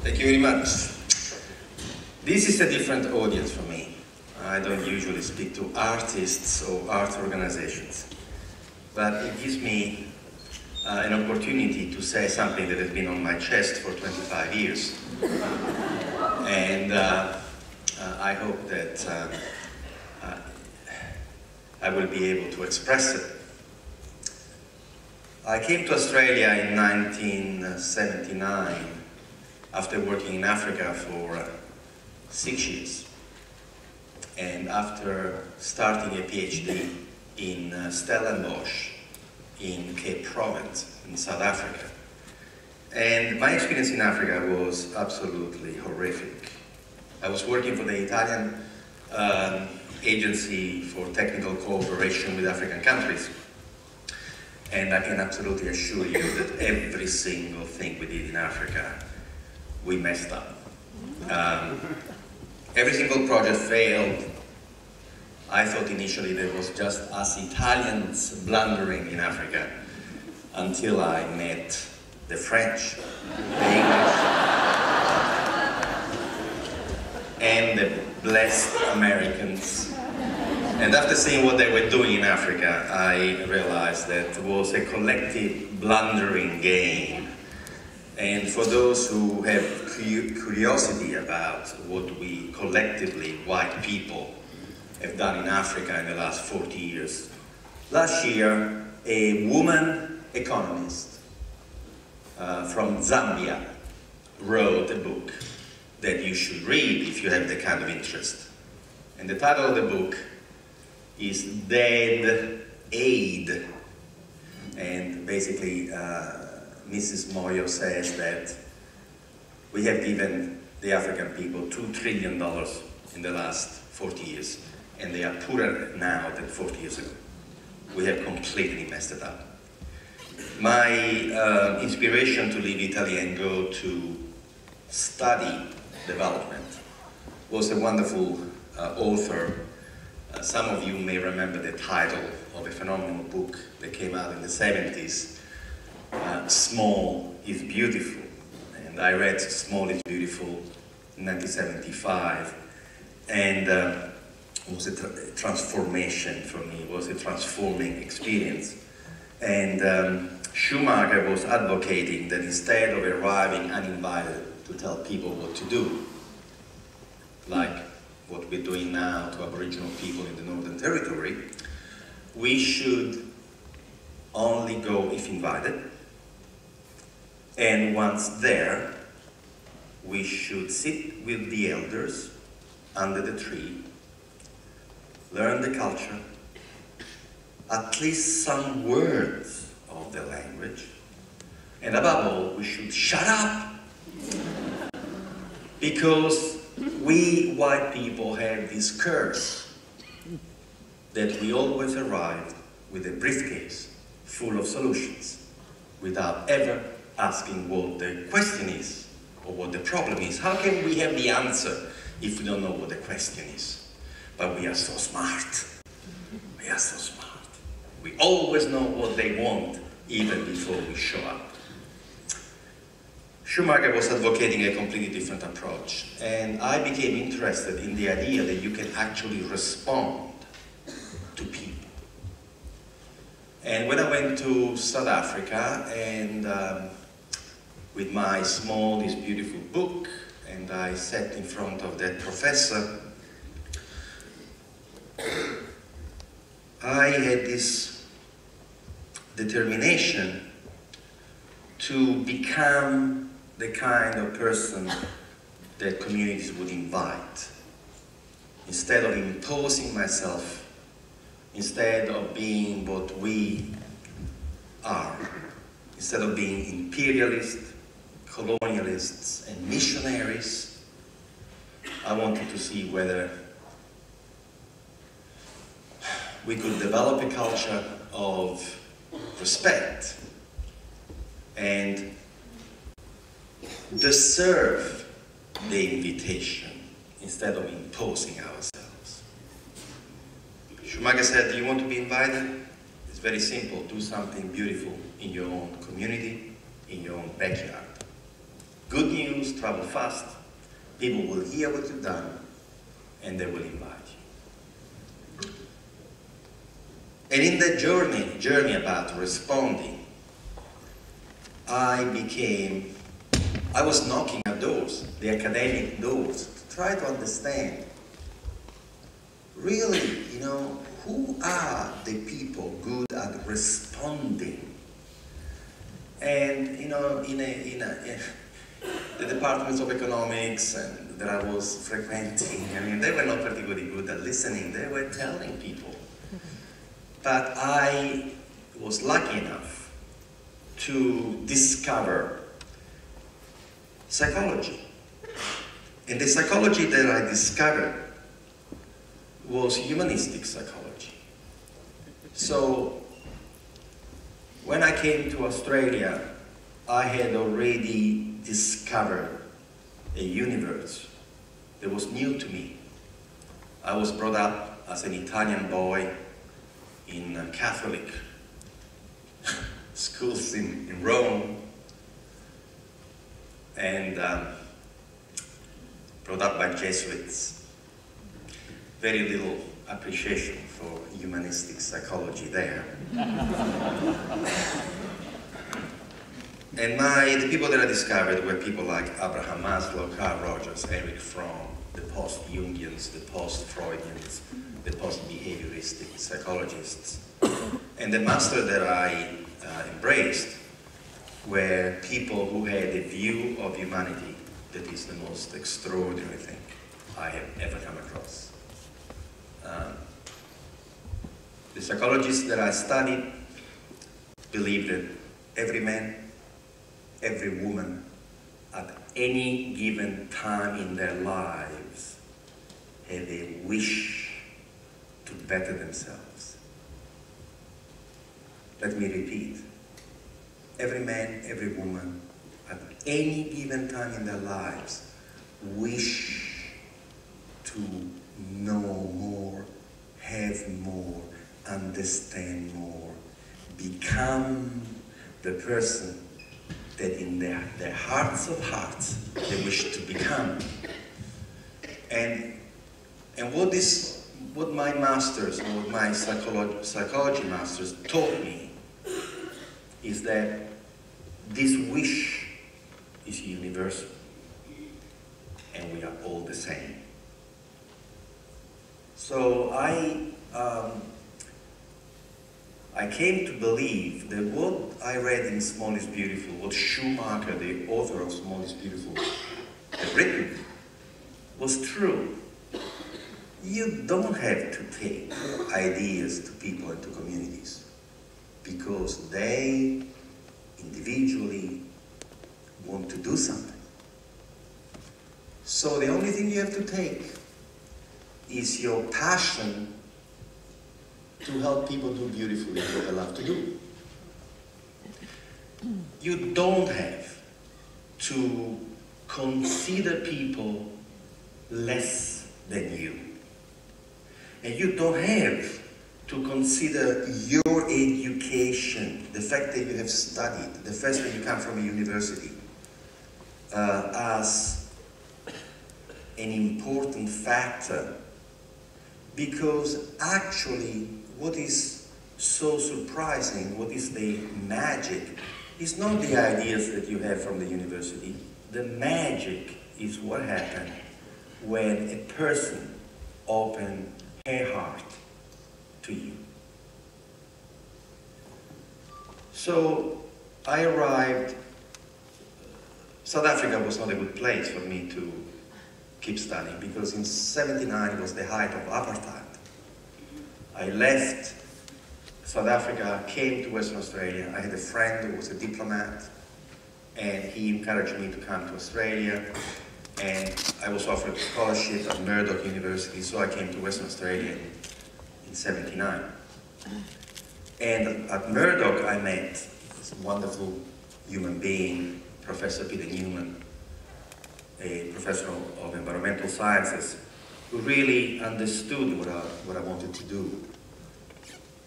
Thank you very much. This is a different audience for me. I don't usually speak to artists or art organizations, but it gives me an opportunity to say something that has been on my chest for 25 years. And I hope that I will be able to express it. I came to Australia in 1979 after working in Africa for 6 years. And after starting a PhD in Stellenbosch in Cape Province in South Africa. And my experience in Africa was absolutely horrific. I was working for the Italian Agency for Technical Cooperation with African countries. And I can absolutely assure you that every single thing we did in Africa, we messed up. Every single project failed. I thought initially there was just us Italians blundering in Africa until I met the French, the English, and the blessed Americans. And after seeing what they were doing in Africa, I realized that it was a collective blundering game. And for those who have curiosity about what we collectively, white people, have done in Africa in the last 40 years, last year, a woman economist from Zambia wrote a book that you should read if you have the kind of interest. And the title of the book is Dead Aid. And basically, Mrs. Moyo says that we have given the African people $2 trillion in the last 40 years, and they are poorer now than 40 years ago. We have completely messed it up. My inspiration to leave Italy and go to study development was a wonderful author. Some of you may remember the title of a phenomenal book that came out in the 70s, Small is Beautiful. And I read Small is Beautiful in 1975, and it was a transformation for me. It was a transforming experience. And Schumacher was advocating that instead of arriving uninvited to tell people what to do, like what we're doing now to Aboriginal people in the Northern Territory, we should only go if invited. And once there, we should sit with the elders under the tree, learn the culture, at least some words of the language, and above all, we should shut up. Because we white people have this curse that we always arrive with a briefcase full of solutions without ever asking what the question is or what the problem is. How can we have the answer if we don't know what the question is? But we are so smart. We are so smart. We always know what they want even before we show up. Schumacher was advocating a completely different approach, and I became interested in the idea that you can actually respond to people. And when I went to South Africa, and with my Small is Beautiful book, and I sat in front of that professor, I had this determination to become the kind of person that communities would invite. Instead of imposing myself, instead of being what we are, instead of being imperialists, colonialists, and missionaries, I wanted to see whether we could develop a culture of respect and deserve the invitation instead of imposing ourselves. Schumacher said, do you want to be invited? It's very simple. Do something beautiful in your own community, in your own backyard. Good news, travel fast. People will hear what you've done, and they will invite you. And in that journey about responding, I was knocking at doors, the academic doors, to try to understand, really, you know, who are the people good at responding? And, you know, in the departments of economics and that I was frequenting, I mean, they were not particularly good at listening, they were telling people. But I was lucky enough to discover psychology. And the psychology that I discovered was humanistic psychology. So when I came to Australia, I had already discovered a universe that was new to me. I was brought up as an Italian boy in Catholic schools in Rome, and brought up by Jesuits. Very little appreciation for humanistic psychology there. And the people that I discovered were people like Abraham Maslow, Carl Rogers, Eric Fromm, the post-Jungians, the post-Freudians, the post-behavioristic psychologists. And the master that I embraced were people who had a view of humanity that is the most extraordinary thing I have ever come across. The psychologists that I studied believed that every man, every woman, at any given time in their lives, have a wish to better themselves. Let me repeat. Every man, every woman, at any given time in their lives, wish to know more, have more, understand more, become the person that in their hearts of hearts they wish to become. And what my masters, or what my psychology masters taught me is that this wish is universal and we are all the same. So I came to believe that what I read in Small is Beautiful, what Schumacher, the author of Small is Beautiful, had written, was true. You don't have to take ideas to people and to communities because they individually want to do something. So the only thing you have to take is your passion to help people do beautifully what they love to do. You don't have to consider people less than you. And you don't have to consider your education, the fact that you have studied, the fact that you come from a university, as an important factor. Because actually, what is so surprising, what is the magic, is not the ideas that you have from the university. The magic is what happened when a person opens her heart to you. So I arrived. South Africa was not a good place for me to keep studying because in '79 it was the height of apartheid. I left South Africa, came to Western Australia. I had a friend who was a diplomat and he encouraged me to come to Australia, and I was offered a scholarship at Murdoch University, so I came to Western Australia in '79. And at Murdoch I met this wonderful human being, Professor Peter Newman, a professor of environmental sciences, who really understood what I wanted to do.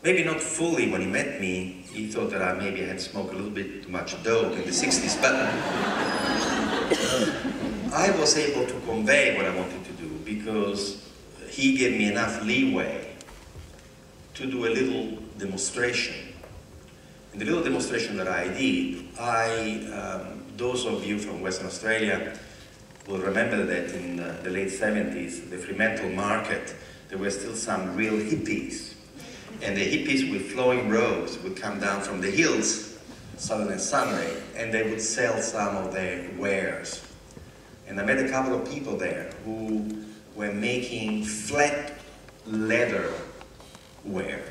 Maybe not fully when he met me. He thought that I maybe had smoked a little bit too much dope in the '60s, but I was able to convey what I wanted to do because he gave me enough leeway to do a little demonstration. And the little demonstration that I did, those of you from Western Australia will remember that in the late 70s, the Fremantle market, there were still some real hippies. And the hippies with flowing robes would come down from the hills, Saturday and Sunday, and they would sell some of their wares. And I met a couple of people there who were making flat leather wear,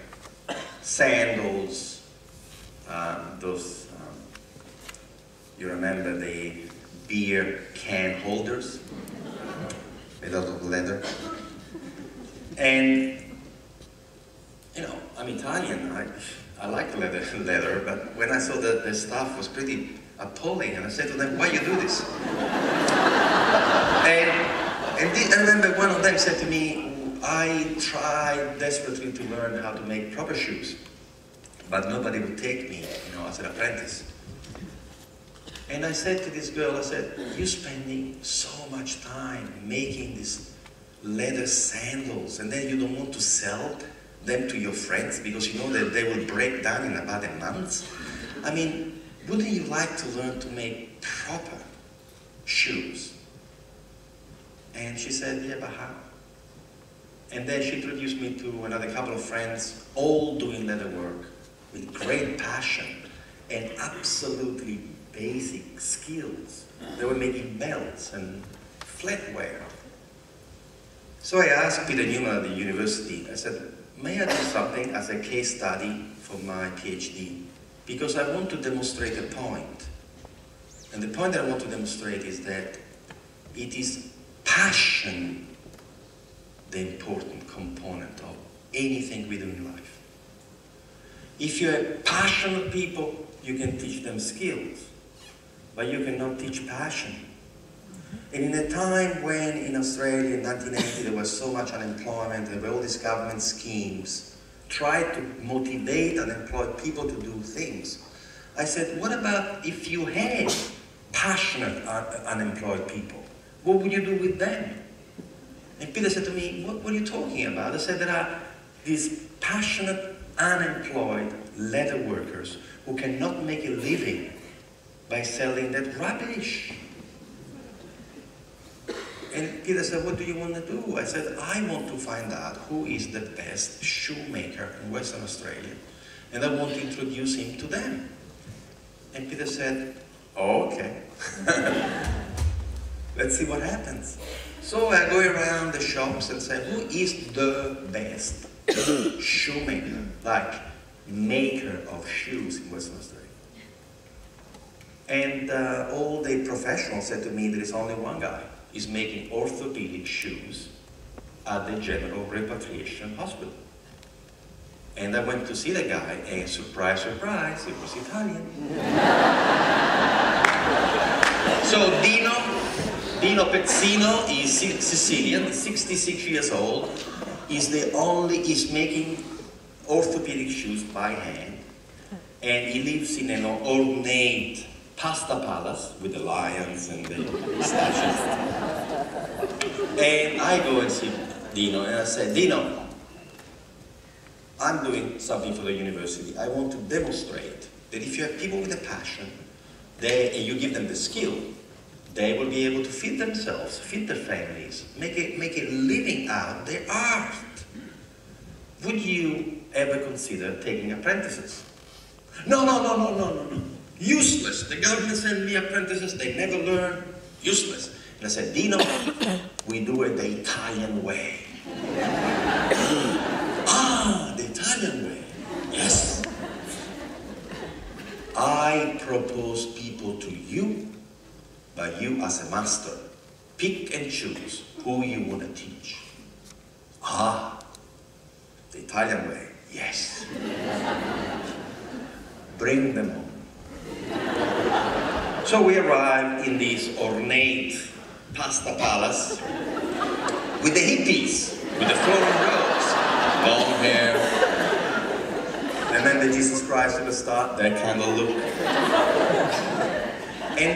sandals, you remember the beer can holders made out of leather. And, you know, I'm Italian, I like leather, but when I saw that the stuff was pretty appalling, and I said to them, why you do this? And I remember one of them said to me, I tried desperately to learn how to make proper shoes, but nobody would take me, you know, as an apprentice. And I said to this girl, I said, you're spending so much time making these leather sandals, and then you don't want to sell them to your friends because you know that they will break down in about a month? I mean, wouldn't you like to learn to make proper shoes? And she said, yeah, but how? And then she introduced me to another couple of friends, all doing leather work with great passion and absolutely basic skills. They were making belts and flatware. So I asked Peter Newman at the university, I said, may I do something as a case study for my PhD? Because I want to demonstrate a point. And the point that I want to demonstrate is that it is passion the important component of anything we do in life. If you have passionate people, you can teach them skills, but you cannot teach passion. And in a time when in Australia in 1980 there was so much unemployment, there were all these government schemes, tried to motivate unemployed people to do things. I said, what about if you had passionate unemployed people? What would you do with them? And Peter said to me, what are you talking about? I said, there are these passionate unemployed leather workers who cannot make a living by selling that rubbish. And Peter said, what do you want to do? I said, I want to find out who is the best shoemaker in Western Australia, and I want to introduce him to them. And Peter said, oh, okay. Let's see what happens. So I go around the shops and say, who is the best shoemaker, like maker of shoes in Western Australia? And all the professionals said to me, there is only one guy. He's making orthopedic shoes at the General Repatriation Hospital. And I went to see the guy, and surprise, surprise, he was Italian. So Dino Pezzino is Sicilian, 66 years old. He's making orthopedic shoes by hand. And he lives in an ornate pasta palace with the lions and the statues. And I go and see Dino and I say, Dino, I'm doing something for the university. I want to demonstrate that if you have people with a passion, and you give them the skill, they will be able to feed themselves, feed their families, make a living out their art. Would you ever consider taking apprentices? No. Useless. The government sent me apprentices, they never learn. Useless. And I said, Dino, we do it the Italian way. Ah, the Italian way. Yes. I propose people to you, but you as a master, pick and choose who you want to teach. Ah, the Italian way. Yes. Bring them on. So we arrived in this ornate pasta palace with the hippies, with the flowing robes, long hair, and then the Jesus Christ superstar, that kind of look. And